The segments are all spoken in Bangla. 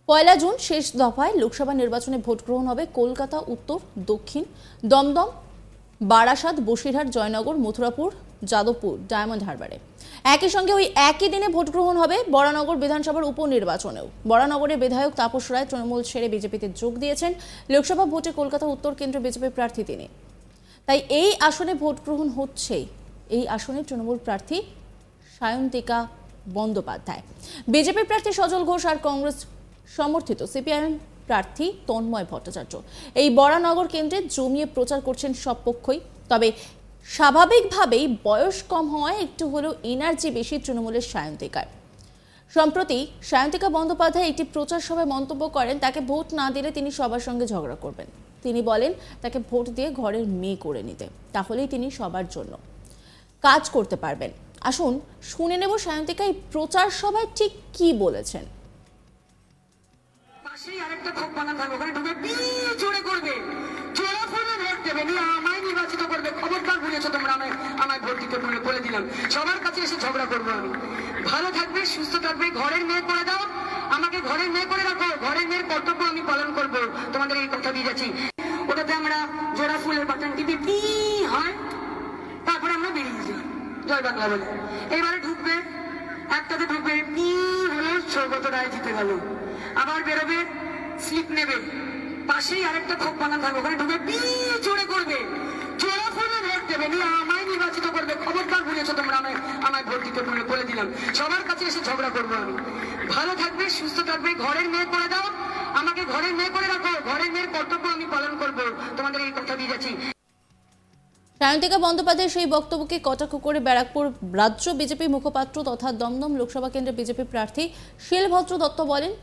পয়লা জুন শেষ দফায় লোকসভা নির্বাচনে ভোট গ্রহণ হবে কলকাতা উত্তর, দক্ষিণ, দমদম, বারাসাত, বসিরহাট, জয়নগর, মথুরাপুর, যাদবপুর, ডায়মন্ড হারবারে। একই সঙ্গে ওই একই দিনে ভোট গ্রহণ হবে বরানগর বিধানসভার উপনির্বাচনেও। বরানগরের বিধায়ক তাপস রায় তৃণমূল ছেড়ে বিজেপিতে যোগ দিয়েছেন। লোকসভা ভোটে কলকাতা উত্তর কেন্দ্রে বিজেপি প্রার্থী তিনি। তাই এই আসনে ভোট গ্রহণ হচ্ছে। এই আসনে তৃণমূল প্রার্থী সায়ন্তিকা বন্দ্যোপাধ্যায়, বিজেপি প্রার্থী সজল ঘোষ আর কংগ্রেস সমর্থিত সিপিআইএম প্রার্থী তন্ময় ভট্টাচার্য এই বরানগর কেন্দ্রে জমিয়ে প্রচার করছেন সব পক্ষই। তবে স্বাভাবিকভাবেই বয়স কম হওয়ায় একটু হলেও এনার্জি বেশি তৃণমূলের সায়ন্তিকার। সম্প্রতি সায়ন্তিকা বন্দ্যোপাধ্যায় একটি প্রচার সভায় মন্তব্য করেন, তাকে ভোট না দিলে তিনি সবার সঙ্গে ঝগড়া করবেন। তিনি বলেন তাকে ভোট দিয়ে ঘরের মেয়ে করে নিতে, তাহলেই তিনি সবার জন্য কাজ করতে পারবেন। আসুন শুনে নেব সায়ন্তিকা এই প্রচার সভায় ঠিক কি বলেছেন। আরেকটা ক্ষোভ বানাতে হবে, ওখানে ঢুকে জোরে করবে, জোড়া ফুলে ভোট দেবে, নিয়ে আমায় নির্বাচিত করবে। খবরদার ভুলেছো তোমরা, আমায় ভোট দিতে বলে দিলাম। সবার কাছে এসে ঝগড়া করবো আমি। ভালো থাকবে, সুস্থ থাকবে, ঘরের মেয়ে করে দাও, আমাকে ঘরের মেয়ে করে রাখো। ঘরের মেয়ের কর্তব্য আমি পালন করবো, তোমাদের এই কথা দিয়ে যাচ্ছি। ওটাতে আমরা জোড়া ফুলের বাটন টিপে পি হয়, তারপরে আমরা বেরিয়ে যাই জয় বাংলা বলে। এবারে ঢুকবে, একটাতে ঢুকবে, পি হলো সৌগত রায় জিতে গেল। আবার বেরোবে, স্লিপ নেবে, পাশেই আরেকটা ক্ষোভ বানাতে হবে, ওখানে ঢুকে জোরে করবে, জোড়া ফুলে ভোট দেবে, নিয়ে আমায় নির্বাচিত করবে। খবরদার ভুলেছো তোমরা, আমায় ভোট দিতে বলে দিলাম। সবার কাছে এসে ঝগড়া করবো আমি। ভালো থাকবে, সুস্থ থাকবে, ঘরের মেয়ে করে দাও, আমাকে ঘরের মেয়ে করে রাখো। ঘরের মেয়ের কর্তব্য আমি পালন করবো, তোমাদের এই কথা দিয়ে যাচ্ছি। সায়ন্তিকা বন্দ্যোপাধ্যায়ের সেই বক্তব্যকে কটাক্ষ করে ব্যারাকপুর রাজ্য বিজেপি মুখপাত্র তথা দমদম লোকসভা কেন্দ্রের বিজেপি প্রার্থী শিলভদ্র দত্ত বলেন,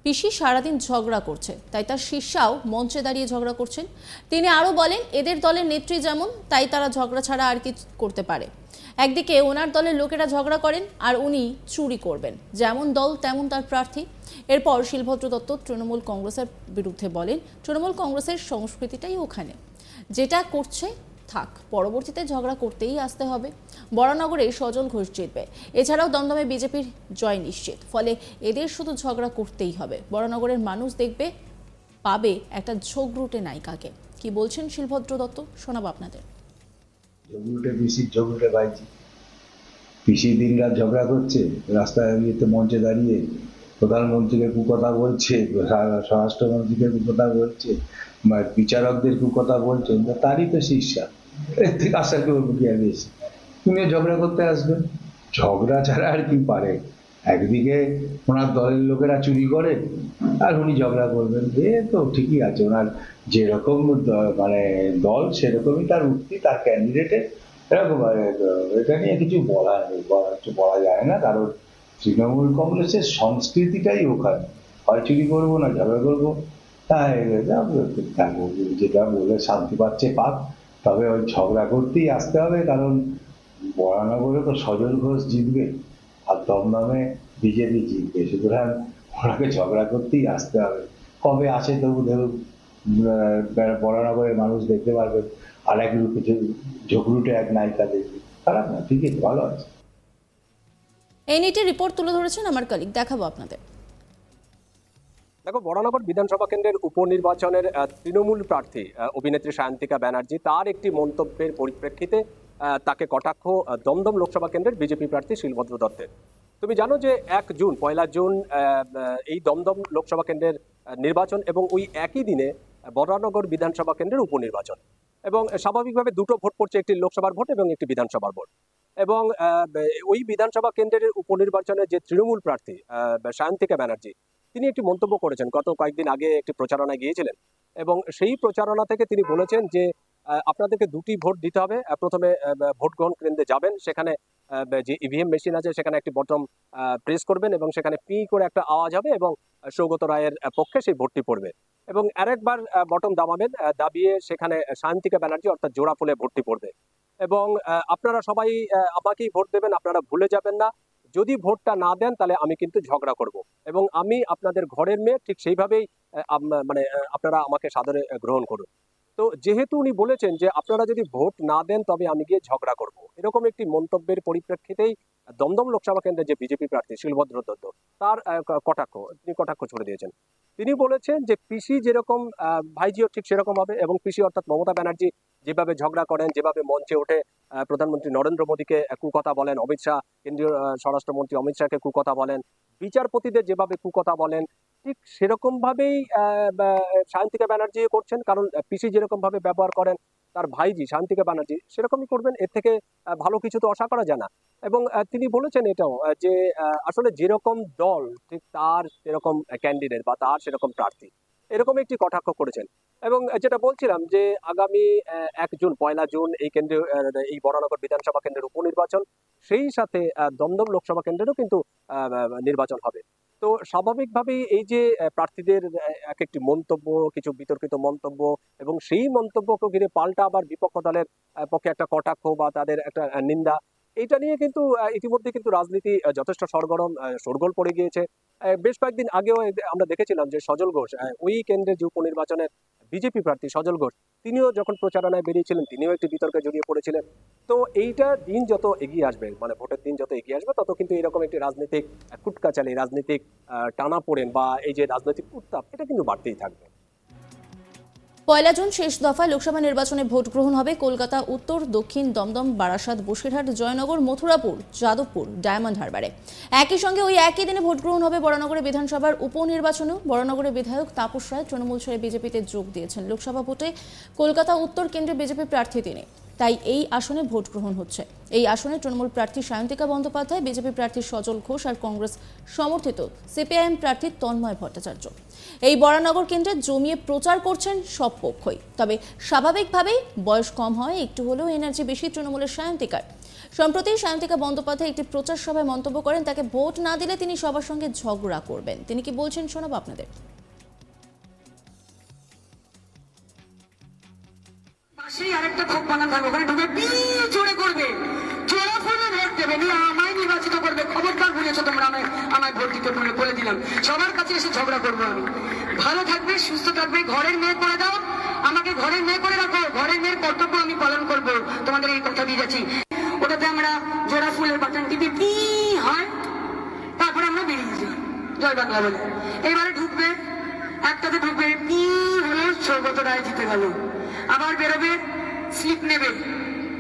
পিসি সারাদিন ঝগড়া করছে, তাই তার শিষ্যাও মঞ্চে দাঁড়িয়ে ঝগড়া করছেন। তিনি আরও বলেন, এদের দলের নেত্রী যেমন, তাই তারা ঝগড়া ছাড়া আর কি করতে পারে। একদিকে ওনার দলের লোকেরা ঝগড়া করেন আর উনি চুরি করবেন, যেমন দল তেমন তার প্রার্থী। এরপর শিলভদ্র দত্ত তৃণমূল কংগ্রেসের বিরুদ্ধে বলেন, তৃণমূল কংগ্রেসের সংস্কৃতিটাই ওখানে, যেটা করছে থাক, পরবর্তীতে ঝগড়া করতেই আসতে হবে। বরানগরে সজল ঘোষ জিতবে, এছাড়াও দমদমে বিজেপির জয় নিশ্চিত। ফলে এদের শুধু ঝগড়া করতেই হবে। বরানগরের মানুষ দেখবে, পাবে একটা ঝগড়ুটে নায়িকাকে। কি বলছেন শিলভদ্র দত্ত, শোনাবো আপনাদের। ঝগড়ুটে বাইছি, পিসি দিন রাত ঝগড়া করছে, রাস্তায় মঞ্চে দাঁড়িয়ে প্রধানমন্ত্রীকে কুকথা বলছে, স্বরাষ্ট্রমন্ত্রীকে কুকথা বলছে, বিচারকদের কুকথা বলছেন, তারই তো শিষ্যা। এর থেকে আশা করবো কি আর বেশি? তুমিও ঝগড়া করতে আসবে, ঝগড়া ছাড়া আর কি পারে? একদিকে ওনার দলের লোকেরা চুরি করে আর উনি ঝগড়া করবেন, এ তো ঠিকই আছে। ওনার যেরকম দল সেরকমই তার উক্তি, তার ক্যান্ডিডেটের এরকম। এটা নিয়ে কিছু বলা যায় না, কারণ তৃণমূল কংগ্রেসের সংস্কৃতিটাই ওখানে, হয় চুরি করবো না ঝগড়া করবো। তাই যেটা বলে শান্তি পাচ্ছে পাক, তবে ওই ঝগড়া করতেই আসতে হবে, কারণ বরানগরে তো সজল ঘোষ জিতবে আর দমদমে বিজেপি জিতবে, সুতরাং ওনাকে ঝগড়া করতেই আসতে হবে। কবে আসে তবু ধরুন বরানগরের মানুষ দেখতে পারবেন, আর এক ঝগড়ুটে এক নায়িকা দেখবে, খারাপ না, ঠিক আছে, ভালো আছে। এই নিয়ে রিপোর্ট তুলে ধরেছেন আমার কলিগ, দেখাবো আপনাদের। দেখো, বরানগর বিধানসভা কেন্দ্রের উপনির্বাচনের তৃণমূল প্রার্থী অভিনেত্রী সায়ন্তিকা ব্যানার্জি তার একটি মন্তব্যের পরিপ্রেক্ষিতে তাকে কটাক্ষ দমদম লোকসভা কেন্দ্রের বিজেপি প্রার্থী শিলভদ্র দত্তের। তুমি জানো যে 1 জুন, পয়লা জুন এই দমদম লোকসভা কেন্দ্রের নির্বাচন এবং ওই একই দিনে বরানগর বিধানসভা কেন্দ্রের উপনির্বাচন, এবং স্বাভাবিকভাবে দুটো ভোট পড়ছে, একটি লোকসভার ভোট এবং একটি বিধানসভার ভোট। এবং ওই বিধানসভা কেন্দ্রের উপনির্বাচনে যে তৃণমূল প্রার্থী সায়ন্তিকা ব্যানার্জি, তিনি একটি মন্তব্য করেছেন, গত কয়েকদিন আগে একটি প্রচারণায় গিয়েছিলেন, এবং সেই প্রচারণা থেকে তিনি বলেছেন যে আপনাদেরকে দুটি ভোট দিতে হবে। প্রথমে ভোট গ্রহণ কেন্দ্রে যাবেন, সেখানে যে ইভিএম মেশিন আছে সেখানে একটি বটম প্রেস করবেন এবং সেখানে পি করে একটা আওয়াজ হবে এবং সৌগত রায়ের পক্ষে সেই ভোটটি পড়বে, এবং আরেকবার বটম দাবাবেন, দাবিয়ে সেখানে সায়ন্তিকা ব্যানার্জি অর্থাৎ জোড়া ফুলে ভোটটি পড়বে। এবং আপনারা সবাই আমাকেই ভোট দেবেন, আপনারা ভুলে যাবেন না, যদি ভোটটা না দেন তাহলে আমি কিন্তু ঝগড়া করব, এবং আমি আপনাদের ঘরের মেয়ে, ঠিক সেইভাবেই আপনারা আমাকে সাদরে গ্রহণ করুন। তো তো যেহেতু উনি বলেছেন যে আপনারা যদি ভোট না দেন তবে আমি গিয়ে ঝগড়া করব, এরকম একটি মন্তব্যের পরিপ্রেক্ষিতেই দমদম লোকসভা কেন্দ্রের যে বিজেপি প্রার্থী শিলভদ্র দত্ত তার তিনি কটাক্ষ ছুড়ে দিয়েছেন। তিনি বলেছেন যে পিসি যেরকম ভাইজিও ঠিক সেরকম হবে, এবং পিসি অর্থাৎ মমতা ব্যানার্জি যেভাবে ঝগড়া করেন, যেভাবে মঞ্চে ওঠে প্রধানমন্ত্রী নরেন্দ্র মোদীকে কুকথা বলেন, অমিত শাহ কেন্দ্রীয় স্বরাষ্ট্রমন্ত্রী অমিত শাহকে কুকথা বলেন, বিচারপতিদের যেভাবে কুকথা বলেন, ঠিক সেরকম ভাবেই সায়ন্তিকা ব্যানার্জি করছেন। কারণ পিসি যেরকম ভাবে ব্যবহার করেন তার ভাইজি সায়ন্তিকা ব্যানার্জি সেরকমই করবেন, এর থেকে ভালো কিছু তো আশা করা যায় না। এবং তিনি বলেছেন এটাও যে আসলে যেরকম দল ঠিক তার সেরকম ক্যান্ডিডেট বা তার সেরকম প্রার্থী, এরকম একটি কটাক্ষ করেছেন। এবং যেটা বলছিলাম যে আগামী 1 জুন এই কেন্দ্রে এই বরানগর বিধানসভা কেন্দ্রের উপনির্বাচন, সেই সাথে দমদম লোকসভা কেন্দ্রেরও কিন্তু নির্বাচন হবে। তো স্বাভাবিকভাবেই এই যে প্রার্থীদের এক একটি মন্তব্য, কিছু বিতর্কিত মন্তব্য, এবং সেই মন্তব্যকে ঘিরে পাল্টা আবার বিপক্ষ দলের পক্ষে একটা কটাক্ষ বা তাদের একটা নিন্দা, এইটা নিয়ে কিন্তু ইতিমধ্যে কিন্তু রাজনীতি যথেষ্ট শোরগোল পড়ে গিয়েছে। বেশ কয়েকদিন আগেও আমরা দেখেছিলাম যে সজল ঘোষ, ওই কেন্দ্রের যে উপনির্বাচনের বিজেপি প্রার্থী সজল ঘোষ, তিনিও যখন প্রচারণায় বেরিয়েছিলেন তিনিও একটি বিতর্কে জড়িয়ে পড়েছিলেন। তো এইটা দিন যত এগিয়ে আসবে, মানে ভোটের দিন যত এগিয়ে আসবে, তত কিন্তু এরকম একটি রাজনৈতিক কুটকাচালি, রাজনৈতিক টানাপোড়েন বা এই যে রাজনৈতিক উত্তাপ, এটা কিন্তু বাড়তেই থাকবে। 1 জুন শেষ দফায় লোকসভা নির্বাচনে ভোট গ্রহণ হবে কলকাতা উত্তর, দক্ষিণ, দমদম, বারাসাত, বসিরহাট, জয়নগর, মথুরাপুর, যাদবপুর, ডায়মন্ড হারবারে। একই সঙ্গে ওই একই দিনে ভোট গ্রহণ হবে বরানগরে বিধানসভার উপনির্বাচনেও। বরানগরে বিধায়ক তাপস রায় তৃণমূল ছেড়ে বিজেপিতে যোগ দিয়েছেন। লোকসভা ভোটে কলকাতা উত্তর কেন্দ্রে বিজেপি প্রার্থী তিনি, তাই এই আসনে ভোট গ্রহণ হচ্ছে। এই আসনে তৃণমূল প্রার্থী সায়ন্তিকা বন্দ্যোপাধ্যায়, বিজেপি প্রার্থী সজল ঘোষ আর কংগ্রেস সমর্থিত সিপিআইএম প্রার্থী তন্ময় ভট্টাচার্য এই বরানগর কেন্দ্রে জমিয়ে প্রচার করছেন সব পক্ষই। তবে স্বাভাবিকভাবেই বয়স কম হয়, একটু হলেও এনার্জি বেশি তৃণমূলের সায়ন্তিকার। সম্প্রতি সায়ন্তিকা বন্দ্যোপাধ্যায় একটি প্রচার সভায় মন্তব্য করেন তাকে ভোট না দিলে তিনি সবার সঙ্গে ঝগড়া করবেন। তিনি কি বলছেন শোনাবো আপনাদের। পাশেই আরেকটা ক্ষোভ বানাতে হবে, ওখানে ঢুকে জোরে করবে, জোড়া ফুলে ভোট দেবে, নিয়ে আমায় নির্বাচিত করবে। খবরদার ভুলেছো তোমরা, আমায় ভোট দিতে বলে দিলাম। সবার কাছে এসে ঝগড়া করবো আমি। ভালো থাকবে, সুস্থ থাকবে, ঘরের মেয়ে করে দাও, আমাকে ঘরের মেয়ে করে রাখো, ঘরের মেয়ের কর্তব্য আমি পালন করবো, তোমাদের এই কথা দিয়ে যাচ্ছি। ওটাতে আমরা জোড়া ফুলের বাটন টিপে পি হয়, তারপরে আমরা বেরিয়ে যাই জয় বাংলা বলে। এবারে ঢুকবে, একটাতে ঢুকবে, পি হলো সৌগত রায় জিতে গেল, আবার বেরোবে, স্লিপ নেবে,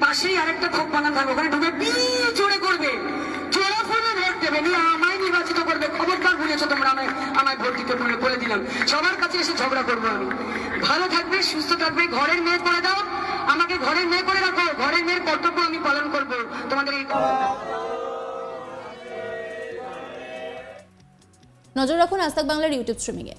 পাশেই আরেকটা ক্ষোভ বানাতে হবে, ওখানে ঢুকে জোরে করবে, জোড়া ফুলে ভোট দেবে, নিয়ে আমায় নির্বাচিত করবে। খবরদার ভুলেছো তোমরা, আমায় ভোট দিতে বলে দিলাম। সবার কাছে এসে ঝগড়া করবো আমি। ভালো থাকবে, সুস্থ থাকবে, ঘরের মেয়ে করে দাও, আমাকে ঘরের মেয়ে করে রাখো, ঘরের মেয়ের কর্তব্য আমি পালন করবো, তোমাদের এই নজর রাখুন আজ তাক বাংলার ইউটিউব স্ট্রিমিংয়ে।